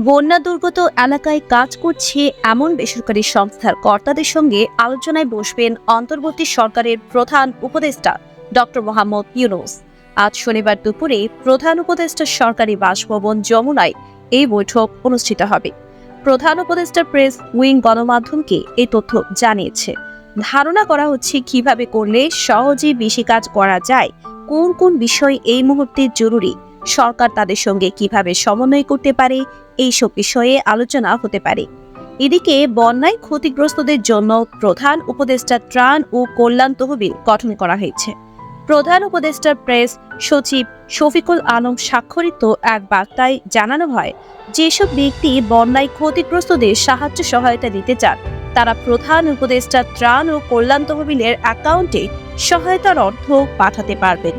বন্যা দুর্গত এলাকায় কাজ করছে এমন বেসরকারি সংস্থার কর্তাদের সঙ্গে আলোচনায় বসবেন অন্তর্বর্তী সরকারের প্রধান উপদেষ্টা ডক্টর মোহাম্মদ ইউনূস। আজ শনিবার দুপুরে প্রধান উপদেষ্টার সরকারি বাসভবন যমুনায় এই বৈঠক অনুষ্ঠিত হবে। প্রধান উপদেষ্টা প্রেস উইং গণমাধ্যমকে এই তথ্য জানিয়েছে। ধারণা করা হচ্ছে কিভাবে করলে সহজে বেশি কাজ করা যায়, কোন কোন বিষয় এই মুহূর্তে জরুরি, সরকার তাদের সঙ্গে কিভাবে সমন্বয় করতে পারে, এইসব বিষয়ে আলোচনা হতে পারে। এদিকে বন্যায় ক্ষতিগ্রস্তদের জন্য প্রধান উপদেষ্টা ত্রাণ ও কল্যাণ তহবিল গঠন করা হয়েছে। প্রধান উপদেষ্টার প্রেস সচিব শফিকুল আলম স্বাক্ষরিত এক বার্তায় জানানো হয়, যেসব ব্যক্তি বন্যায় ক্ষতিগ্রস্তদের সাহায্য সহায়তা দিতে চান তারা প্রধান উপদেষ্টা ত্রাণ ও কল্যাণ তহবিলের অ্যাকাউন্টে সহায়তার অর্থ পাঠাতে পারবেন।